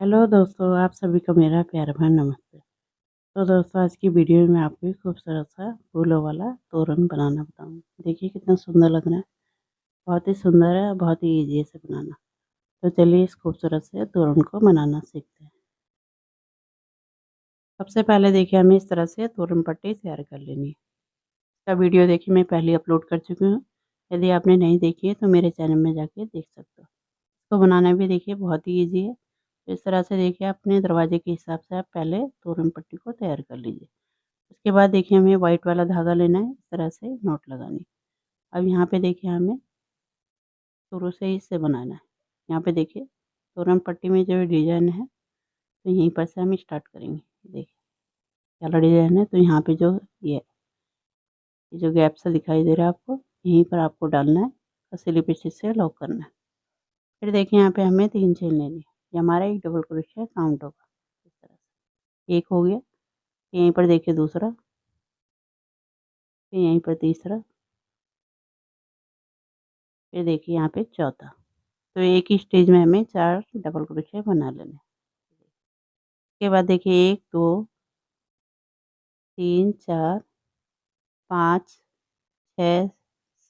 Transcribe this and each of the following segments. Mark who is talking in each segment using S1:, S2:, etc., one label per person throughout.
S1: Hello दोस्तों, आप सभी को मेरा प्यार भरा नमस्ते। तो दोस्तों, आज की वीडियो में आपको एक खूबसूरत सा फूलों वाला तोरण बनाना बताऊंगी। देखिए कितना सुंदर लग रहा है। बहुत ही सुंदर है और बहुत ही ईजी है इसे बनाना। तो चलिए इस खूबसूरत से तोरण को बनाना सीखते हैं। सबसे पहले देखिए हमें इस तरह से तोरण पट्टी तैयार कर लेनी है। इसका वीडियो देखिए मैं पहले अपलोड कर चुकी हूँ। यदि आपने नहीं देखी है तो मेरे चैनल में जाके देख सकते हो। इसको बनाना भी देखिए बहुत ही ईजी है। तो इस तरह से देखिए अपने दरवाजे के हिसाब से आप पहले तोरण पट्टी को तैयार कर लीजिए। उसके बाद देखिए हमें वाइट वाला धागा लेना है, इस तरह से नॉट लगानी। अब यहाँ पे देखिए हमें शुरू से ही इसे बनाना है। यहाँ पे देखिए तोरण पट्टी में जो डिजाइन है तो यहीं पर से हम स्टार्ट करेंगे। देखिए पहला डिजाइन है तो यहाँ पे जो ये जो गैप सा दिखाई दे रहा है आपको, यहीं पर आपको डालना है और स्लिप स्टिच से लॉक करना है। फिर देखिए यहाँ पे हमें 3 चेन लेनी है। ये हमारा एक डबल क्रोशिया काउंट होगा। इस तरह से एक हो गया, यहीं पर देखिए दूसरा, फिर यहीं पर तीसरा, फिर देखिए यहाँ पे चौथा। तो एक ही स्टेज में हमें 4 डबल क्रोशिया बना लेने हैं। उसके बाद देखिए 1 2 3 4 5 6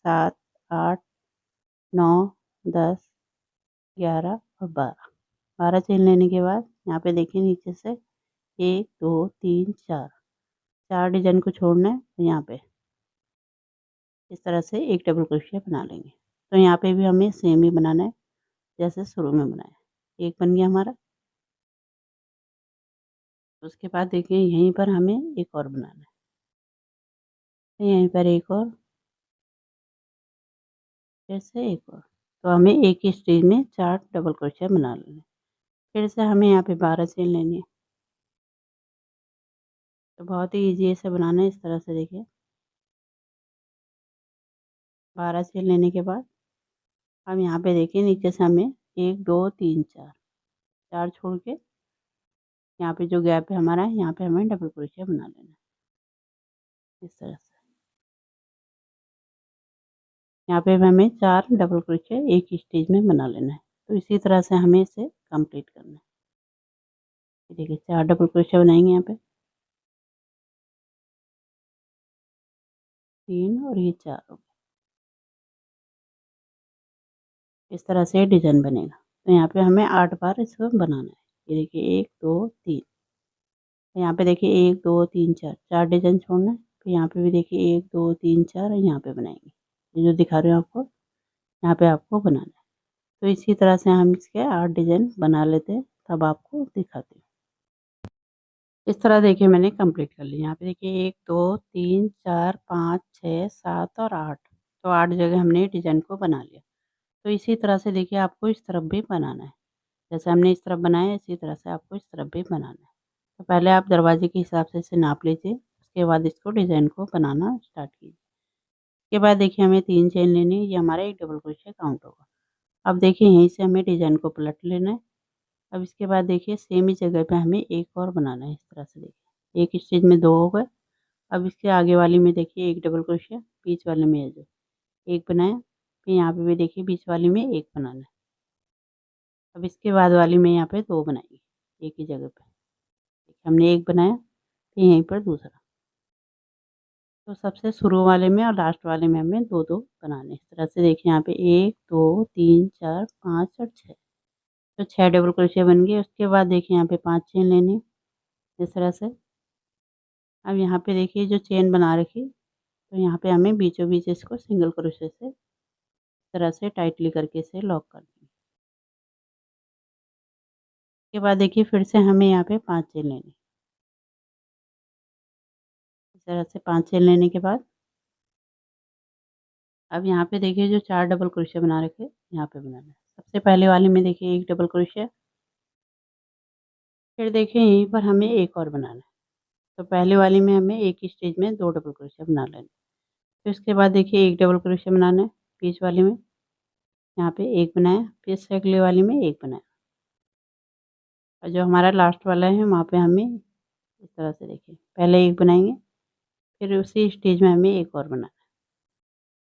S1: 7 8 9 10 11 और 12 चेन लेने के बाद यहाँ पे देखिए नीचे से 1 2 3 4 डिजाइन को छोड़ना है। तो यहाँ पे इस तरह से एक डबल क्रोशिया बना लेंगे। तो यहाँ पे भी हमें सेम ही बनाना है जैसे शुरू में बनाया। एक बन गया हमारा। उसके बाद देखिए यहीं पर हमें एक और बनाना है। तो यहीं पर एक और, फिर से एक और। तो हमें एक ही स्टेज में 4 डबल क्रोशिया बना लेने हैं। फिर से हमें यहाँ पे 12 चेन लेनी है। तो बहुत ही ईज़ी है इसे बनाना है। इस तरह से देखिए 12 चेन लेने के बाद हम यहाँ पे देखिए नीचे से हमें 1 2 3 4 छोड़ के यहाँ पे जो गैप है हमारा, यहाँ पे हमें डबल क्रोशिया बना लेना है। इस तरह से यहाँ पे हमें 4 डबल क्रोशिया एक ही स्टेज में बना लेना है। तो इसी तरह से हमें इसे कंप्लीट करना है। ये देखिए 4 डबल क्रोशिया बनाएंगे यहाँ पे, 3 और ये 4 हो गए। इस तरह से डिजाइन बनेगा। तो यहाँ पे हमें 8 बार इसको बनाना है। ये देखिए 1 2 3। यहाँ पे देखिए 1 2 3 4 डिजाइन छोड़ना है। फिर यहाँ पे भी देखिए 1 2 3 4 यहाँ पे बनाएंगे। ये जो दिखा रहे हो आपको, यहाँ पे आपको बनाना है। तो इसी तरह से हम इसके 8 डिजाइन बना लेते हैं, तब आपको दिखाते हैं। इस तरह देखिए मैंने कंप्लीट कर लिया। यहाँ पे देखिए 1 2 3 4 5 6 7 और 8। तो 8 जगह हमने डिजाइन को बना लिया। तो इसी तरह से देखिए आपको इस तरफ भी बनाना है। जैसे हमने इस तरफ बनाया इसी तरह से आपको इस तरफ भी बनाना है। तो पहले आप दरवाजे के हिसाब से इसे नाप लीजिए। उसके बाद इसको डिज़ाइन को बनाना स्टार्ट कीजिए। उसके बाद देखिए हमें 3 चेन लेनी है। ये हमारा एक डबल क्रोशिया काउंट होगा। अब देखिए यहीं से हमें डिज़ाइन को पलट लेना है। अब इसके बाद देखिए सेम ही जगह पे हमें एक और बनाना है। इस तरह से देखिए एक स्टेज में 2 हो गए। अब इसके आगे वाली में देखिए एक डबल क्रोशिया, बीच वाले में ये जो एक बनाया, फिर यहाँ पे भी देखिए बीच वाली में एक बनाना है। अब इसके बाद वाली में यहाँ पे 2 बनाएंगे एक ही जगह पे। देखिए हमने एक बनाया, फिर यहीं पर दूसरा। तो सबसे शुरू वाले में और लास्ट वाले में हमें 2-2 बनाने हैं। इस तरह से देखिए यहाँ पे 1 2 3 4 5 और 6। तो 6 डबल क्रोशिया बन गए। उसके बाद देखिए यहाँ पे 5 चेन लेनी है, इस तरह से। अब यहाँ पे देखिए जो चेन बना रखी, तो यहाँ पे हमें बीचों बीच इसको सिंगल क्रोशिया से इस तरह से टाइटली करके इसे लॉक कर देंगे। उसके बाद देखिए फिर से हमें यहाँ पे 5 चेन लेनी। इस तरह से 5 चेन लेने के बाद अब यहाँ पे देखिए जो 4 डबल क्रोशिया बना रखे यहाँ पे बनाना है। सबसे पहले वाले में देखिए 1 डबल क्रोशिया, फिर देखिए यहीं पर हमें एक और बनाना है। तो पहले वाले में हमें एक ही स्टेज में 2 डबल क्रोशिया बना लेना है। फिर उसके बाद देखिए 1 डबल क्रोशिया बनाना है बीच वाले में, यहाँ पे 1 बनाया, फिर से अगले वाले में 1 बनाया, और जो हमारा लास्ट वाला है वहाँ पे हमें इस तरह से देखिए पहले 1 बनाएंगे, फिर उसी स्टेज में हमें एक और बनाना है।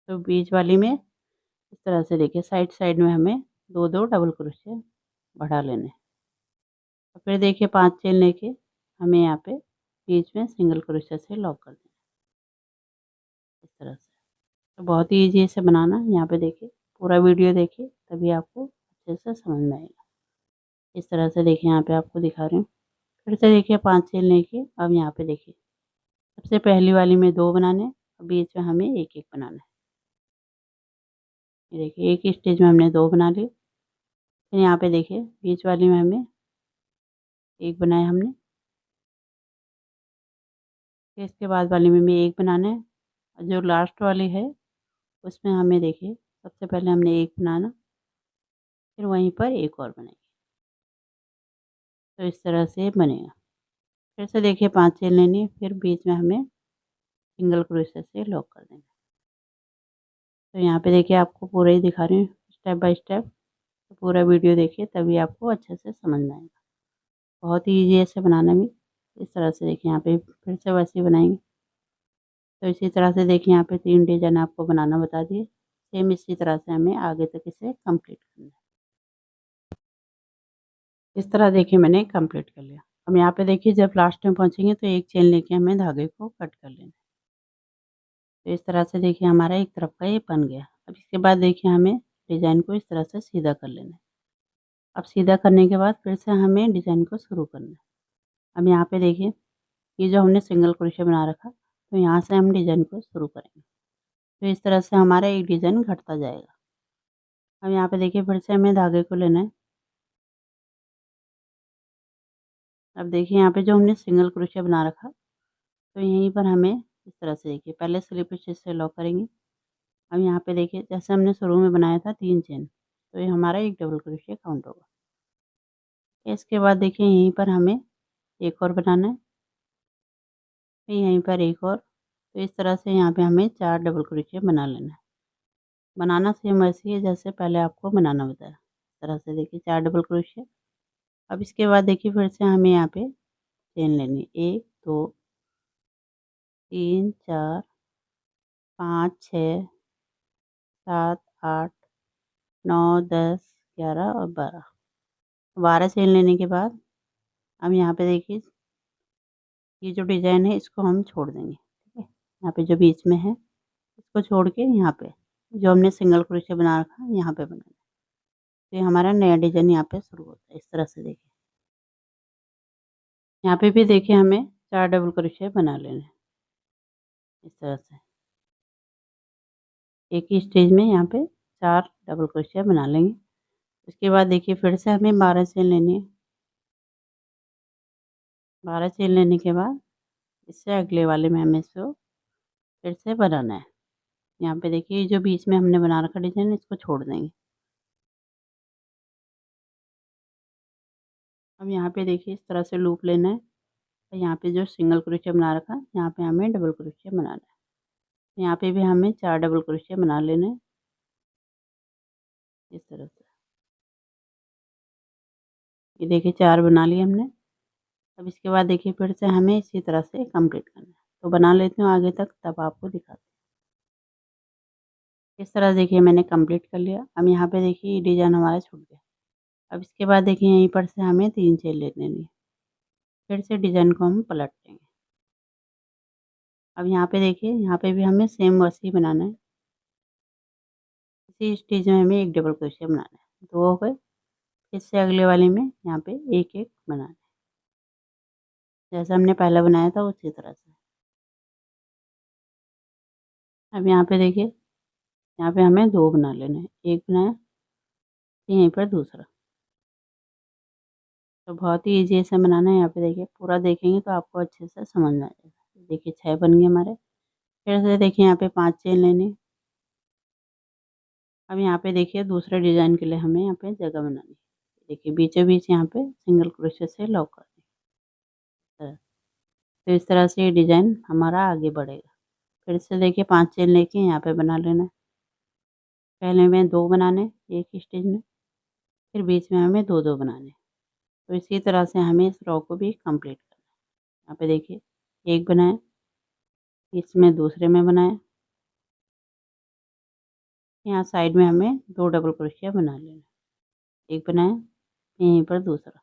S1: तो बीच वाली में इस तरह से देखिए साइड साइड में हमें 2-2 डबल क्रोशिया बढ़ा लेने हैं। फिर देखिए 5 चेन लेके हमें यहाँ पे बीच में सिंगल क्रोशिया से लॉक कर देना इस तरह से। तो बहुत ही ईज़ी है इसे बनाना। यहाँ पे देखिए पूरा वीडियो देखिए तभी आपको अच्छे से समझ में आएगा। इस तरह से देखिए यहाँ पे आपको दिखा रही हूँ। फिर से देखिए 5 चेन लेके अब यहाँ पे देखिए सबसे पहली वाली में 2 बनाने हैं और बीच में हमें 1-1 बनाना है। ये देखिए एक ही स्टेज में हमने 2 बना लिए। फिर यहाँ पे देखिए बीच वाली में हमें 1 बनाया हमने। फिर इसके बाद वाली में भी 1 बनाना है और जो लास्ट वाली है उसमें हमें देखिए सबसे पहले हमने 1 बनाना, फिर वहीं पर 1 और बनाएँगे। तो इस तरह से बनेगा। फिर से देखिए 5 चेन लेनी है, फिर बीच में हमें सिंगल क्रोशिया से लॉक कर देना है। तो यहाँ पे देखिए आपको पूरा ही दिखा रही हूँ स्टेप बाय स्टेप। तो पूरा वीडियो देखिए तभी आपको अच्छे से समझ में आएगा। बहुत ही ईज़ी है इसे बनाना भी। इस तरह से देखिए यहाँ पे फिर से वैसे ही बनाएँगे। तो इसी तरह से देखिए यहाँ पे 3 डिज़ाइन आपको बनाना बता दिए। सेम इसी तरह से हमें आगे तक इसे कंप्लीट करना है। इस तरह देखिए मैंने कंप्लीट कर लिया। अब यहाँ पे देखिए जब लास्ट में पहुँचेंगे तो 1 चेन लेके हमें धागे को कट कर लेना है। तो इस तरह से देखिए हमारा एक तरफ का ये बन गया। अब इसके बाद देखिए हमें डिज़ाइन को इस तरह से सीधा कर लेना है। अब सीधा करने के बाद फिर से हमें डिज़ाइन को शुरू करना है। अब यहाँ पे देखिए ये जो हमने सिंगल क्रोशिया बना रखा तो यहाँ से हम डिज़ाइन को शुरू करेंगे। तो इस तरह से हमारा एक डिज़ाइन घटता जाएगा। अब यहाँ पे देखिए फिर से हमें धागे को लेना है। अब देखिए यहाँ पे जो हमने सिंगल क्रोशिया बना रखा तो यहीं पर हमें इस तरह से देखिए पहले स्लिप स्टिच से लॉक करेंगे। अब यहाँ पे देखिए जैसे हमने शुरू में बनाया था 3 चेन, तो ये हमारा एक डबल क्रोशिया काउंट होगा। इसके बाद देखिए यहीं पर हमें एक और बनाना है, फिर यहीं पर एक और। तो इस तरह से यहाँ पे हमें 4 डबल क्रोशिया बना लेना है। बनाना सेम वैसे ही है जैसे पहले आपको बनाना बताया। इस तरह से देखिए 4 डबल क्रोशिया। अब इसके बाद देखिए फिर से हमें यहाँ पे चेन लेनी है। 1, 2, 3, 4, 5, 6, 7, 8, 9, 10, 11 और 12। 12 चेन लेने के बाद अब यहाँ पे देखिए ये जो डिज़ाइन है इसको हम छोड़ देंगे, ठीक है? यहाँ पे जो बीच में है इसको छोड़ के यहाँ पे जो हमने सिंगल क्रोशिया बना रखा है यहाँ पे बनाना है। तो ये हमारा नया डिज़ाइन यहाँ पे शुरू होता है। इस तरह से देखिए यहाँ पे भी देखिए हमें 4 डबल क्रोशिया बना लेने हैं इस तरह से। एक ही स्टेज में यहाँ पे 4 डबल क्रोशिया बना लेंगे। उसके बाद देखिए फिर से हमें 12 चेन लेनी है। 12 चेन लेने के बाद इससे अगले वाले में हमें इसको फिर से बनाना है। यहाँ पे देखिए जो बीच में हमने बना रखा डिज़ाइन इसको छोड़ देंगे। अब यहाँ पे देखिए इस तरह से लूप लेना है और यहाँ पे जो सिंगल क्रोशिया बना रखा है यहाँ पे हमें डबल क्रोशिया बनाना है। यहाँ पे भी हमें 4 डबल क्रोशिया बना लेने हैं इस तरह से। ये देखिए 4 बना लिए हमने। अब इसके बाद देखिए फिर से हमें इसी तरह से कंप्लीट करना है। तो बना लेती हूँ आगे तक तब आपको दिखाती हूँ। इस तरह देखिए मैंने कंप्लीट कर लिया। अब यहाँ पे देखिए ये डिज़ाइन हमारा छूट गया। अब इसके बाद देखिए यहीं पर से हमें 3 चेन ले लेनी है। फिर से डिज़ाइन को हम पलट देंगे। अब यहाँ पे देखिए यहाँ पे भी हमें सेम वैसे ही बनाना है। इसी स्टेज में हमें एक डबल क्रोशिया बनाना है। 2 हो गए। इससे अगले वाले में यहाँ पे एक-एक बनाना है। जैसा हमने पहले बनाया था उसी तरह से। अब यहाँ पे देखिए यहाँ पे हमें 2 बना लेने हैं। 1 बनाया, फिर यहीं पर दूसरा। तो बहुत ही ईज़ी इसे बनाना है। यहाँ पे देखिए पूरा देखेंगे तो आपको अच्छे से समझ में आ जाएगा। देखिए 6 बन गए हमारे। फिर से देखिए यहाँ पे 5 चेन लेनी। अब यहाँ पे देखिए दूसरे डिज़ाइन के लिए हमें यहाँ पे जगह बनानी है। देखिए बीचों-बीच यहाँ पे सिंगल क्रोशिया से लॉक कर दें। तो इस तरह से ये डिज़ाइन हमारा आगे बढ़ेगा। फिर से देखिए 5 चेन लेके यहाँ पे बना लेना है। पहले में 2 बनाने एक ही स्टेज में, फिर बीच में हमें 2-2 बनाने। तो इसी तरह से हमें इस रो को भी कंप्लीट करना है। यहाँ पे देखिए 1 बनाया, इसमें दूसरे में बनाया, यहाँ साइड में हमें 2 डबल क्रोशिया बना लेना है। 1 बनाया, यहीं पर दूसरा।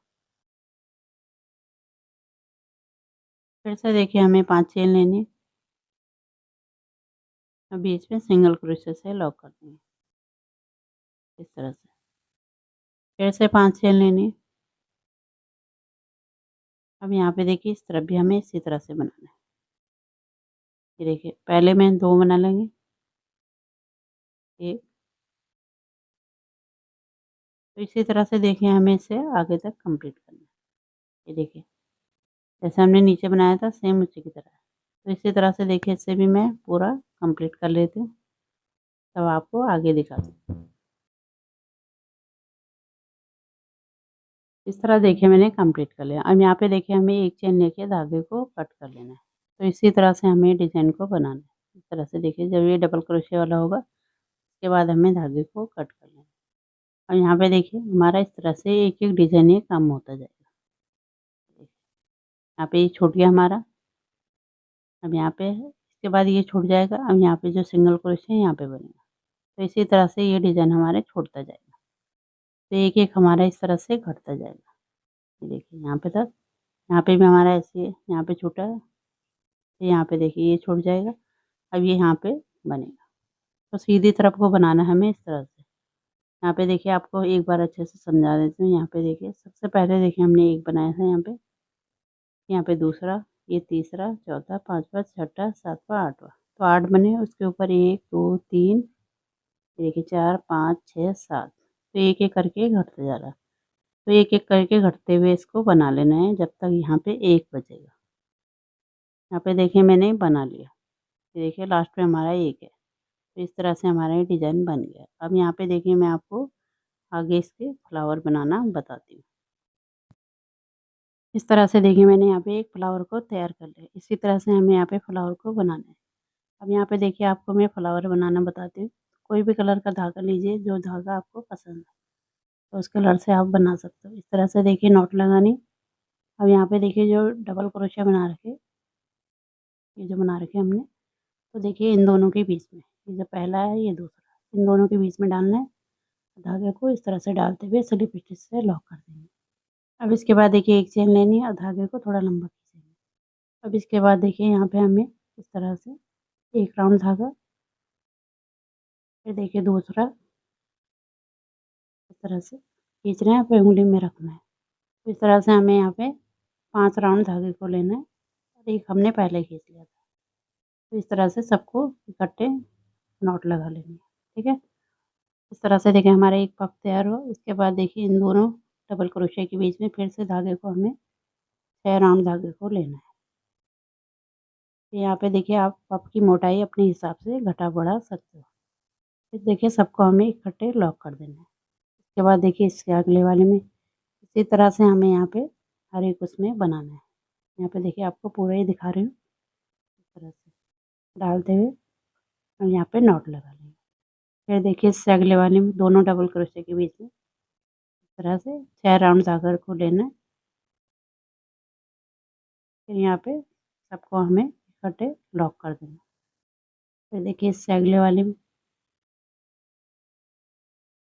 S1: फिर से देखिए हमें 5 चेन लेनी, और बीच में सिंगल क्रोशे से लॉक कर देंगे इस तरह से। फिर से 5 चेन लेनी। अब यहाँ पे देखिए इस तरफ भी हमें इसी तरह से बनाना है। ये देखिए पहले में 2 बना लेंगे, 1, तो इसी तरह से देखिए हमें इसे आगे तक कंप्लीट करना है। ये देखिए जैसे हमने नीचे बनाया था सेम उसी की तरह, तो इसी तरह से देखिए इसे भी मैं पूरा कंप्लीट कर लेती हूँ, तब आपको आगे दिखाती हूँ। इस तरह देखिए मैंने कंप्लीट कर लिया। अब यहाँ पे देखिए हमें एक चेन लेके धागे को कट कर लेना है, तो इसी तरह से हमें डिज़ाइन को बनाना है। इस तरह से देखिए जब ये डबल क्रोशे वाला होगा, उसके बाद हमें धागे को कट कर लेना है। और यहाँ पे देखिए हमारा इस तरह से एक-एक डिज़ाइन ये कम होता जाएगा। यहाँ पे ये छूट गया हमारा, अब यहाँ पे है, इसके बाद ये छूट जाएगा। अब यहाँ पे जो सिंगल क्रोशे है यहाँ पे बनेगा, तो इसी तरह से ये डिज़ाइन हमारे छूटता जाएगा। तो एक-एक हमारा इस तरह से घटता जाएगा। ये देखिए यहाँ पे तक, यहाँ पे भी हमारा ऐसे है, यहाँ पे छूटा है, तो यहाँ पे देखिए ये छूट जाएगा। अब ये यहाँ पे बनेगा, तो सीधी तरफ को बनाना है हमें इस तरह से। यहाँ पे देखिए आपको एक बार अच्छे से समझा देती हूँ। यहाँ पे देखिए सबसे पहले देखिए हमने एक बनाया था यहाँ पे दूसरा, ये तीसरा, चौथा, पाँचवाँ, छठा, सातवाँ, आठवाँ, तो 8 बने। उसके ऊपर 1, 2, 3, ये देखिए 4, 5, 6, 7, तो एक-एक करके घटता जा रहा है। तो एक-एक करके घटते हुए इसको बना लेना है जब तक यहाँ पे 1 बचेगा। यहाँ पे देखिए मैंने बना लिया, ये देखिए लास्ट में हमारा 1 है। तो इस तरह से हमारा ये डिज़ाइन बन गया। अब यहाँ पे देखिए मैं आपको आगे इसके फ्लावर बनाना बताती हूँ। इस तरह से देखिए मैंने यहाँ पे एक फ्लावर को तैयार कर लिया। इसी तरह से हमें यहाँ पे फ्लावर को बनाना है। अब यहाँ पे देखिए आपको मैं फ्लावर बनाना बताती हूँ। कोई भी कलर का धागा लीजिए, जो धागा आपको पसंद है, तो उस कलर से आप बना सकते हो। इस तरह से देखिए नॉट लगानी। अब यहाँ पे देखिए जो डबल क्रोशिया बना रखे, ये जो बना रखे हमने, तो देखिए इन दोनों के बीच में, ये जो पहला है ये दूसरा, इन दोनों के बीच में डालना है। धागे को इस तरह से डालते हुए स्लिप स्टिच से लॉक कर देंगे। अब इसके बाद देखिए एक चेन लेनी है और धागे को थोड़ा लंबा खींचेंगे। अब इसके बाद देखिए यहाँ पे हमें इस तरह से एक राउंड धागा, फिर देखिए दूसरा, इस तरह से खींच रहे हैं, फिर उंगली में रखना है। तो इस तरह से हमें यहाँ पे 5 राउंड धागे को लेना है, और एक हमने पहले खींच लिया था। तो इस तरह से सबको इकट्ठे नॉट लगा लेंगे, ठीक है। इस तरह से देखिए हमारा एक पफ तैयार हुआ। इसके बाद देखिए इन दोनों डबल क्रोशिया के बीच में फिर से धागे को हमें 6 राउंड धागे को लेना है। तो यहाँ पे देखिए आप पफ की मोटाई अपने हिसाब से घटा-बढ़ा सकते हो। फिर देखिए सबको हमें इकट्ठे लॉक कर देना है। उसके बाद देखिए इसके अगले वाले में इसी तरह से हमें यहाँ पे हर एक उसमें बनाना है। यहाँ पे देखिए आपको पूरा ही दिखा रही हूँ, इस तरह से डालते हुए हम यहाँ पे नॉट लगा लेंगे। फिर देखिए इससे अगले वाले में दोनों डबल क्रोशिया के बीच में इस तरह से 6 राउंड धागे को लेना है। फिर यहाँ पे सबको हमें इकट्ठे लॉक कर देना है। फिर देखिए इससे अगले वाले में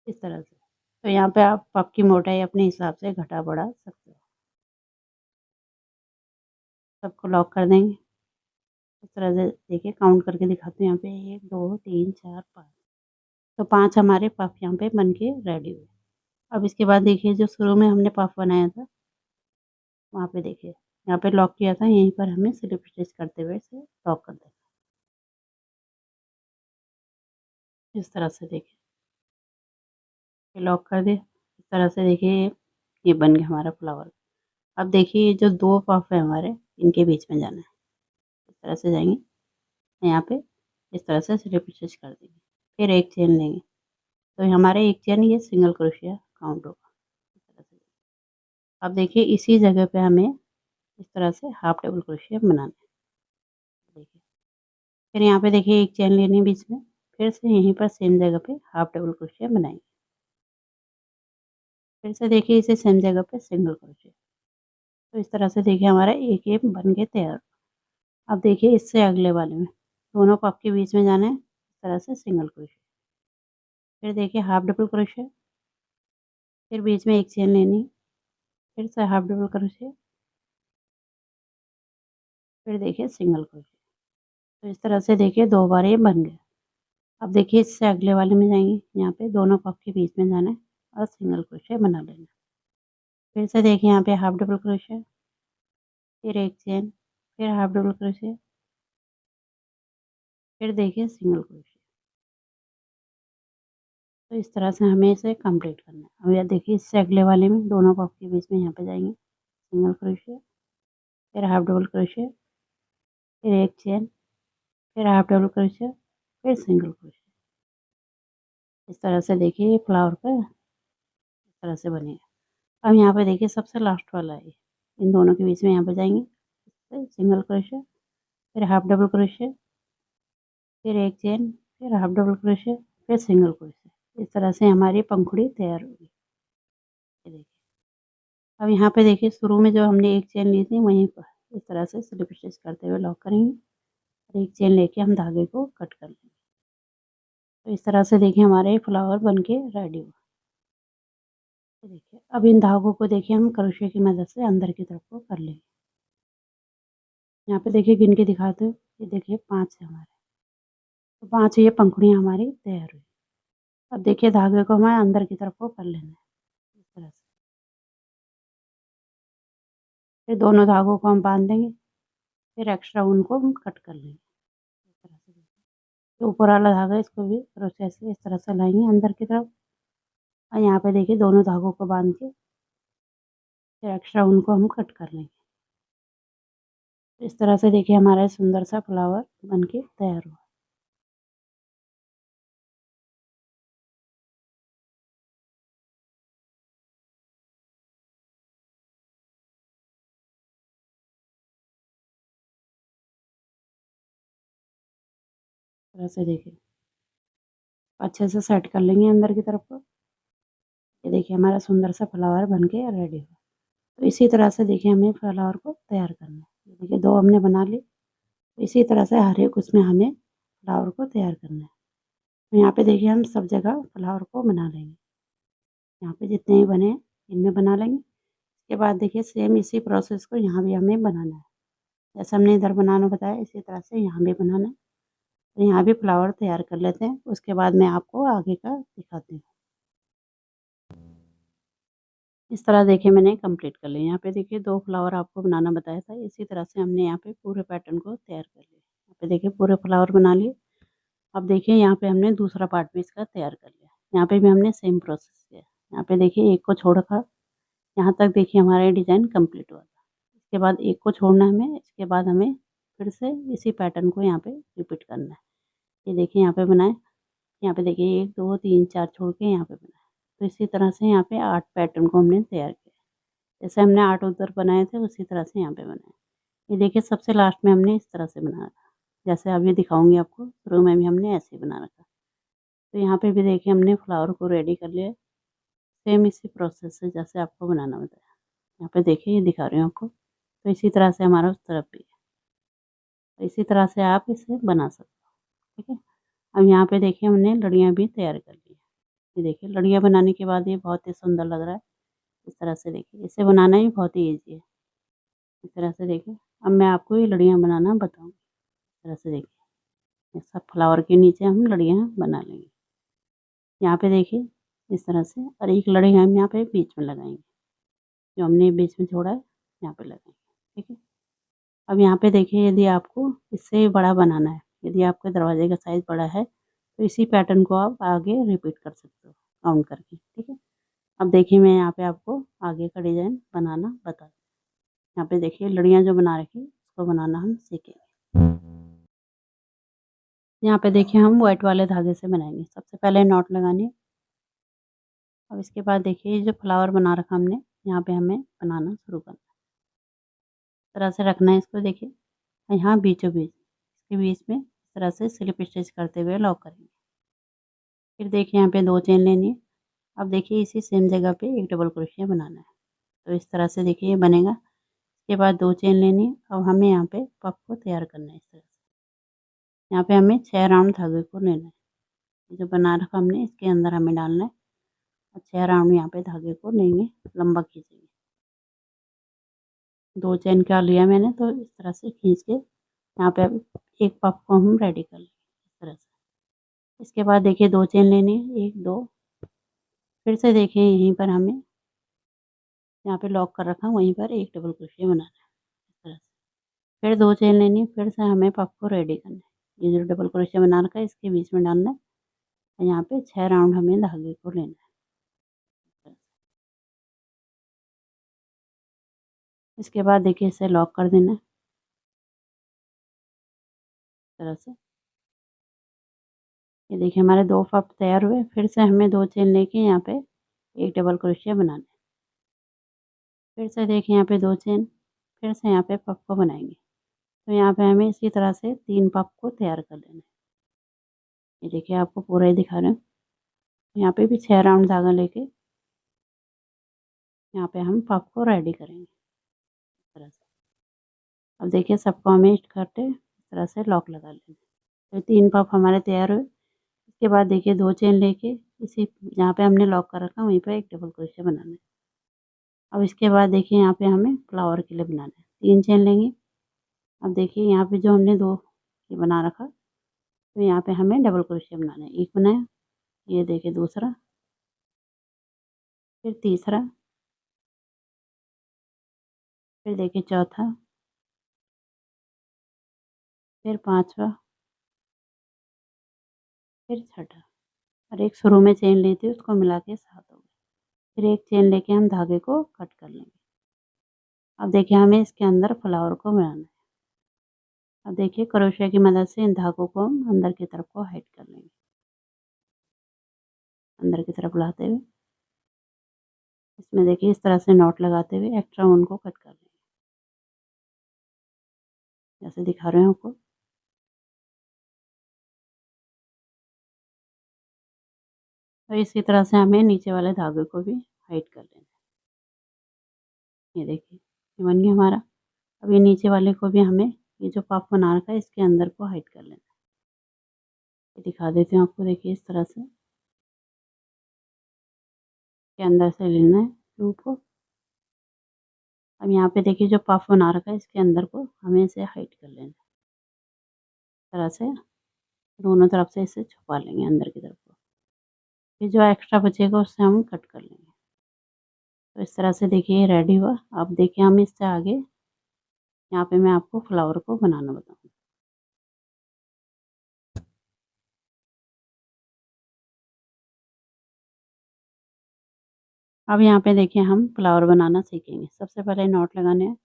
S1: इस तरह से। तो यहाँ पे आप पफ की मोटाई अपने हिसाब से घटा-बढ़ा सकते हो। सबको लॉक कर देंगे। इस तरह से देखिए काउंट करके दिखाती हूँ यहाँ पे 1, 2, 3, 4, 5, तो 5 हमारे पफ यहाँ पे बन के रेडी हुए। अब इसके बाद देखिए जो शुरू में हमने पफ बनाया था, वहाँ पे देखिए यहाँ पे लॉक किया था, यहीं पर हमें स्लिप स्टिच करते हुए इसे लॉक कर देना। इस तरह से देखिए ये लॉक कर दिया। इस तरह से देखिए ये बन गया हमारा फ्लावर। अब देखिए ये जो 2 पफ है हमारे, इनके बीच में जाना है। इस तरह से जाएँगे, यहाँ पे इस तरह से स्लिप स्टिच कर देंगे। फिर एक चेन लेंगे, तो हमारे एक चेन ये सिंगल क्रोशिया काउंट होगा। इस तरह से। अब देखिए इसी जगह पे हमें इस तरह से हाफ डबल क्रोशिया बनाना है। देखिए, फिर यहाँ पे देखिए एक चेन लेनी है बीच में, फिर से यहीं पर सेम जगह पे हाफ डबल क्रोशिया बनाएँगे। फिर से देखिए इसी सेम जगह पे सिंगल क्रोशिया। तो इस तरह से देखिए हमारा एक ये बन के तैयार। अब देखिए इससे अगले वाले में दोनों पफ के बीच में जाना है, इस तरह से सिंगल क्रोशिया। फिर देखिए हाफ डबल क्रोशिया, फिर बीच में एक चेन लेनी है, फिर से हाफ डबल क्रोशिया, फिर देखिए सिंगल क्रोशे। तो इस तरह से देखिए 2 बार ये बन गया। अब देखिए इससे अगले वाले में जाएंगे, यहाँ पे दोनों पफ के बीच में जाना है और सिंगल क्रोशे बना लेना। फिर से देखिए यहाँ पे हाफ डबल क्रोशे, फिर एक चेन, फिर हाफ डबल क्रोशे, फिर देखिए सिंगल क्रोशे। तो इस तरह से हमें इसे कंप्लीट करना है। अब यह देखिए इससे अगले वाले में दोनों पफ के बीच में यहाँ पे जाएंगे, सिंगल क्रोशे, फिर हाफ डबल क्रोशे, फिर एक चेन, फिर हाफ डबल क्रोशे, फिर सिंगल क्रोशे। इस तरह से देखिए ये फ्लावर का इस तरह से बनेगा। अब यहाँ पे देखिए सबसे लास्ट वाला है, इन दोनों के बीच में यहाँ पे जाएंगे, सिंगल क्रोशे, फिर हाफ डबल क्रोशे, फिर एक चेन, फिर हाफ डबल क्रोशे, फिर सिंगल क्रोशे। इस तरह से हमारी पंखुड़ी तैयार होगी। ये देखिए। अब यहाँ पे देखिए शुरू में जो हमने एक चेन ली थी वहीं पर इस तरह से स्लिप स्टिच करते हुए लॉक करेंगे और एक चेन लेके हम धागे को कट कर लेंगे। तो इस तरह से देखिए हमारे फ्लावर बनके रेडी हुआ। ये देखिए अब इन धागों को देखिए हम क्रोशे की मदद से अंदर की तरफ को कर लेंगे। यहाँ पे देखिए गिन के दिखाते हैं, ये देखिए 5 है हमारे। तो 5 ये पंखुड़ियाँ हमारी तैयार हुई। अब देखिए धागे को हमें अंदर की तरफ को कर लेना है इस तरह से। फिर दोनों धागों को हम बांध देंगे, फिर एक्स्ट्रा ऊन को हम कट कर लेंगे इस तरह से। जो ऊपर वाला धागा है इसको भी क्रोशे से इस तरह से लाएंगे अंदर की तरफ और यहाँ पे देखिए दोनों धागों को बांध के फिर एक्स्ट्रा ऊन को हम कट कर लेंगे। इस तरह से देखिए हमारा सुंदर सा फ्लावर बनके तैयार हुआ। इस तरह से देखिए अच्छे से सेट कर लेंगे अंदर की तरफ को। ये देखिए हमारा सुंदर सा फ्लावर बनके रेडी हुआ। तो इसी तरह से देखिए हमें फ्लावर को तैयार करना है। ये देखिए 2 हमने बना ली। तो इसी तरह से हर एक उसमें हमें फ्लावर को तैयार करना है। तो यहाँ पे देखिए हम सब जगह फ्लावर को बना लेंगे। यहाँ पे जितने ही बने हैं इनमें बना लेंगे। इसके बाद देखिए सेम इसी प्रोसेस को यहाँ भी हमें बनाना है। जैसे हमने इधर बनाना बताया इसी तरह से यहाँ भी बनाना है। तो यहाँ भी फ्लावर तैयार कर लेते हैं, उसके बाद मैं आपको आगे का दिखाती हूँ। इस तरह देखिए मैंने कंप्लीट कर लिया। यहाँ पे देखिए 2 फ्लावर आपको बनाना बताया था, इसी तरह से हमने यहाँ पे पूरे पैटर्न को तैयार कर लिया। यहाँ पे देखिए पूरे फ्लावर बना लिए। अब देखिए यहाँ पे हमने दूसरा पार्ट भी इसका तैयार कर लिया। यहाँ पे भी हमने सेम प्रोसेस किया। यहाँ पे देखिए एक को छोड़कर यहाँ तक देखिए हमारा ये डिज़ाइन कंप्लीट हुआ था। इसके बाद एक को छोड़ना है हमें, इसके बाद हमें फिर से इसी पैटर्न को यहाँ पे रिपीट करना है। ये देखिए यहाँ पे बनाए, यहाँ पे देखिए 1 2 3 4 छोड़ के यहाँ पे बनाए। तो इसी तरह से यहाँ पे 8 पैटर्न को हमने तैयार किया। जैसे हमने 8 उधर बनाए थे उसी तरह से यहाँ पे बनाए। ये देखिए सबसे लास्ट में हमने इस तरह से बनाया था। जैसे अभी दिखाऊँगी आपको, शुरू में भी हमने ऐसे ही बना रखा। तो यहाँ पे भी देखिए हमने फ्लावर को रेडी कर लिया। सेम इसी प्रोसेस से जैसे आपको बनाना बताया। यहाँ पे देखिए ये दिखा रही हूँ आपको। तो इसी तरह से हमारा उस तरफ भी है। तो इसी तरह से आप इसे बना सकते हो, ठीक है। अब यहाँ पे देखिए हमने लड़ियाँ भी तैयार कर ली हैं। ये देखिए लड़ियाँ बनाने के बाद ये बहुत ही सुंदर लग रहा है। इस तरह से देखिए इसे बनाना ही बहुत ही ईज़ी है। इस तरह से देखिए अब मैं आपको ये लड़ियाँ बनाना बताऊँगी। इस तरह से देखिए ये सब फ्लावर के नीचे हम लड़ियाँ बना लेंगे। यहाँ पे देखिए इस तरह से और एक लड़ी हम यहाँ पे बीच में लगाएँगे। जो हमने बीच में छोड़ा है यहाँ पे लगाएँगे, ठीक है। अब यहाँ पे देखिए यदि आपको इससे बड़ा बनाना है, यदि आपके दरवाजे का साइज़ बड़ा है, तो इसी पैटर्न को आप आगे रिपीट कर सकते हो काउंट करके, ठीक है। अब देखिए मैं यहाँ पे आपको आगे का डिज़ाइन बनाना बता दूँ। यहाँ पे देखिए लड़ियाँ जो बना रखी उसको बनाना हम सीखेंगे। यहाँ पे देखिए हम व्हाइट वाले धागे से बनाएँगे। सबसे पहले नॉट लगानी है। अब इसके बाद देखिए ये जो फ्लावर बना रखा हमने, यहाँ पे हमें बनाना शुरू करना है। इस तरह से रखना है इसको देखिए और यहाँ बीचों-बीच इसके बीच में इस तरह से स्लिप स्टिच करते हुए लॉक करेंगे। फिर देखिए यहाँ पे 2 चेन लेनी है। अब देखिए इसी सेम जगह पे एक डबल क्रोशिया बनाना है। तो इस तरह से देखिए ये बनेगा। इसके बाद 2 चेन लेनी है। अब हमें यहाँ पे पफ को तैयार करना है इस तरह से। यहाँ पे हमें 6 राउंड धागे को लेना है। ये जो बना रखा हमने इसके अंदर हमें डालना है और 6 राउंड यहाँ पे धागे को लेंगे, लंबा खींचेंगे। 2 चेन का लिया मैंने, तो इस तरह से खींच के यहाँ पे अब एक पफ को हम रेडी कर लेंगे इस तरह से। इसके बाद देखिए 2 चेन लेनी है, 1 2, फिर से देखिए यहीं पर हमें यहाँ पे लॉक कर रखा है, वहीं पर एक डबल क्रोशिया बनाना है इस तरह से। फिर 2 चेन लेनी है, फिर से हमें पफ को रेडी करना है। ये जो डबल क्रोशिया बना रखा है इसके बीच में डालना है और यहाँ पे 6 राउंड हमें धागे को लेना है। इसके बाद देखिए इसे लॉक कर देना है इस तरह से। ये देखिए हमारे 2 पफ तैयार हुए। फिर से हमें 2 चेन लेके यहाँ पे एक डबल क्रोशिया बनाना है। फिर से देखिए यहाँ पे 2 चेन, फिर से यहाँ पे पफ को बनाएंगे। तो यहाँ पे हमें इसी तरह से 3 पफ को तैयार कर लेना है। ये देखिए आपको पूरा ही दिखा रहे हैं। यहाँ पे भी 6 राउंड धागा लेके यहाँ पे हम पफ को रेडी करेंगे इस तरह से। अब देखिए सबको हमें इकट्ठे इस तरह से लॉक लगा लेंगे। तो 3 पफ हमारे तैयार हुए। इसके बाद देखिए 2 चेन लेके इसी जहाँ पे हमने लॉक कर रखा है वहीं पे एक डबल क्रोशिया बनाना है। अब इसके बाद देखिए यहाँ पे हमें फ्लावर के लिए बनाना है। 3 चेन लेंगे। अब देखिए यहाँ पे जो हमने 2 ये बना रखा, तो यहाँ पे हमें डबल क्रोशिया बनाना है। एक बनाया, ये देखिए दूसरा, फिर तीसरा, फिर देखिए चौथा, फिर पाँचवा, फिर छठा, और एक शुरू में चेन ली थी उसको मिला के 7 हो गए। फिर एक चेन लेके हम धागे को कट कर लेंगे। अब देखिए हमें इसके अंदर फ्लावर को बनाना है। अब देखिए क्रोशिया की मदद से इन धागों को हम अंदर की तरफ को हाइड कर लेंगे। अंदर की तरफ लाते हुए इसमें देखिए इस तरह से नॉट लगाते हुए एक्स्ट्रा ऊन को कट कर लेंगे, जैसे दिखा रहे हैं आपको। तो इसी तरह से हमें नीचे वाले धागे को भी हाइड कर लेना है। ये देखिए ये बन गया हमारा। अब ये नीचे वाले को भी हमें ये जो पफ बना रखा है इसके अंदर को हाइड कर लेना है। ये दिखा देती हूँ आपको। देखिए इस तरह से के अंदर से लेना है लूप को। अब यहाँ पे देखिए जो पफ बना रखा है इसके अंदर को हमें इसे हाइड कर लेना है। इस तरह से दोनों तरफ से इसे छुपा लेंगे अंदर की तरफ को। फिर जो एक्स्ट्रा बचेगा उससे हम कट कर लेंगे। तो इस तरह से देखिए ये रेडी हुआ। अब देखिए हम इससे आगे यहाँ पे मैं आपको फ्लावर को बनाना बताऊँगी। अब यहाँ पे देखिए हम फ्लावर बनाना सीखेंगे। सबसे पहले नॉट लगाने हैं।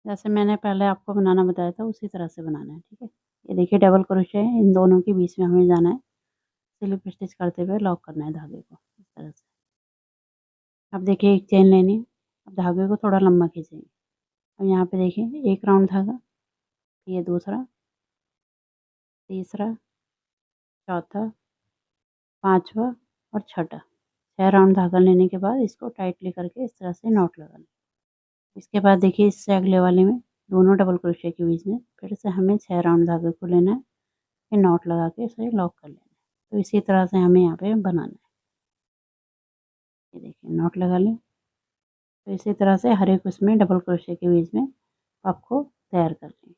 S1: जैसे मैंने पहले आपको बनाना बताया था उसी तरह से बनाना है, ठीक है। ये देखिए डबल क्रोशिया है, इन दोनों के बीच में हमें जाना है। स्लिप स्टिच करते हुए लॉक करना है धागे को इस तरह से। अब देखिए एक चेन लेनी है। अब धागे को थोड़ा लंबा खींचेंगे। अब यहाँ पे देखिए एक राउंड धागा, ये दूसरा, तीसरा, चौथा, पाँचवा और छठा। 6 राउंड धागा लेने के बाद इसको टाइटली करके इस तरह से नॉट लगा लें। इसके बाद देखिए इससे अगले वाले में दोनों डबल क्रोशिया के बीच में फिर से हमें 6 राउंड धागे को लेना है। फिर नॉट लगा के इसे लॉक कर लेना है। तो इसी तरह से हमें यहाँ पे बनाना है। ये देखिए नॉट लगा लें। तो इसी तरह से हर एक उसमें डबल क्रोशिया के बीच में आपको तैयार कर लें।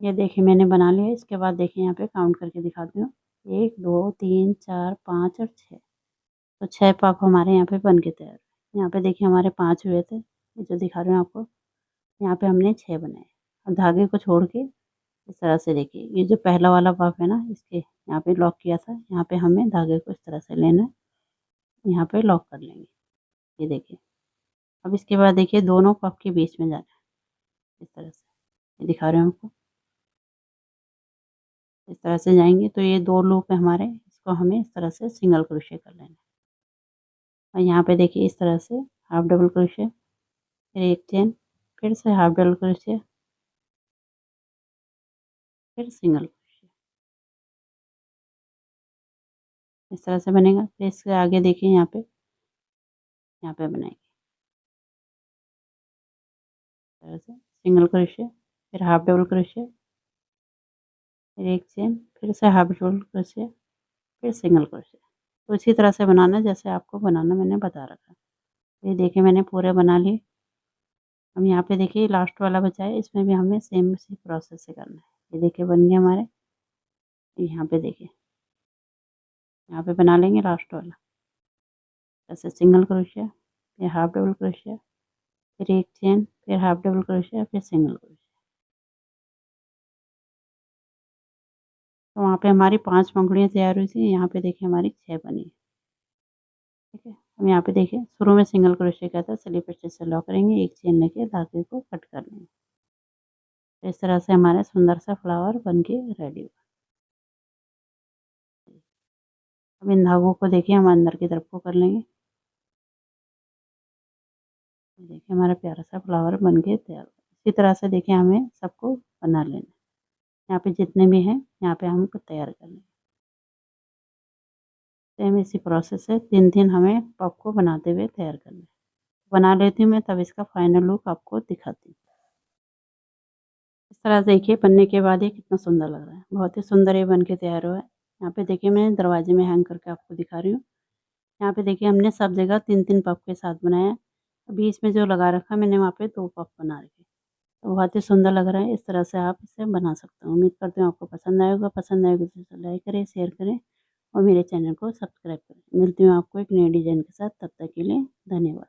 S1: ये देखिए मैंने बना लिया। इसके बाद देखिए यहाँ पे काउंट करके दिखाती हूँ। 1 2 3 4 5 और 6। तो 6 पफ हमारे यहाँ पे बन के तैयार। यहाँ पे देखिए हमारे 5 हुए थे, ये जो दिखा रही हूँ आपको। यहाँ पे हमने 6 बनाए। और धागे को छोड़ के इस तरह से देखिए ये जो पहला वाला पफ है ना, इसके यहाँ पे लॉक किया था, यहाँ पे हमें धागे को इस तरह से लेना है, यहाँ पे लॉक कर लेंगे। ये देखिए। अब इसके बाद देखिए दोनों पफ के बीच में जाना है इस तरह से। ये दिखा रहे हूँ आपको। इस तरह से जाएंगे तो ये 2 लूप है हमारे, इसको हमें इस तरह से सिंगल क्रोशिया कर लेना है। और यहाँ पे देखिए इस तरह से हाफ डबल क्रोशिया, फिर एक चेन, फिर से हाफ डबल क्रोशिया, फिर सिंगल क्रोशिया। इस तरह से बनेगा। फिर इसके आगे देखिए यहाँ पे बनाएंगे इस तरह से सिंगल क्रोशिया, फिर हाफ डबल क्रोशिया, फिर एक चेन, फिर से हाफ डबल क्रोशिया, फिर सिंगल क्रोशिया। तो इसी तरह से बनाना है जैसे आपको बनाना मैंने बता रखा। ये देखिए मैंने पूरे बना लिए। अब यहाँ पे देखिए लास्ट वाला बचा है, इसमें भी हमें सेम उसी प्रोसेस से करना है। ये देखिए बन गए हमारे। यहाँ पे देखिए, यहाँ पे बना लेंगे लास्ट वाला। ऐसे सिंगल क्रोशिया, फिर हाफ डबल क्रोशिया, फिर एक चेन, फिर हाफ डबल क्रोशिया, फिर सिंगल क्रोशिया। तो वहाँ पे हमारी 5 पंखुड़ियाँ तैयार हुई थी। यहाँ पे देखिए हमारी 6 बनी। ठीक है, हम यहाँ पे देखिए शुरू में सिंगल क्रोशिया किया था, स्लिप स्टिच से लॉक करेंगे, एक चेन लेके धागे को कट कर लेंगे। तो इस तरह से हमारा सुंदर सा फ्लावर बन के रेडी हुआ। अब इन धागों को देखिए हम अंदर की तरफ को कर लेंगे। देखिए हमारा प्यारा सा फ्लावर बन के तैयार हुआ। इसी तरह से देखिए हमें सबको बना लेना है। यहाँ पे जितने भी हैं यहाँ पे हमको तैयार कर लेंगे। सेम इसी प्रोसेस से 3-3 हमें पफ को बनाते हुए तैयार करना है। बना लेती हूँ मैं, तब इसका फाइनल लुक आपको दिखाती हूँ। इस तरह से देखिए बनने के बाद ये कितना सुंदर लग रहा है। बहुत ही सुंदर ये बन के तैयार हुआ है। यहाँ पे देखिए मैं दरवाजे में हैंग करके आपको दिखा रही हूँ। यहाँ पे देखिए हमने सब जगह 3-3 पफ के साथ बनाया है। बीच में जो लगा रखा मैंने वहाँ पे 2 पफ बना रखे। तो बहुत ही सुंदर लग रहा है। इस तरह से आप इसे बना सकते हो। उम्मीद करती हूँ आपको पसंद आएगा। पसंद आएगा तो इसे लाइक करें, शेयर करें और मेरे चैनल को सब्सक्राइब करें। मिलती हूँ आपको एक नए डिज़ाइन के साथ। तब तक के लिए धन्यवाद।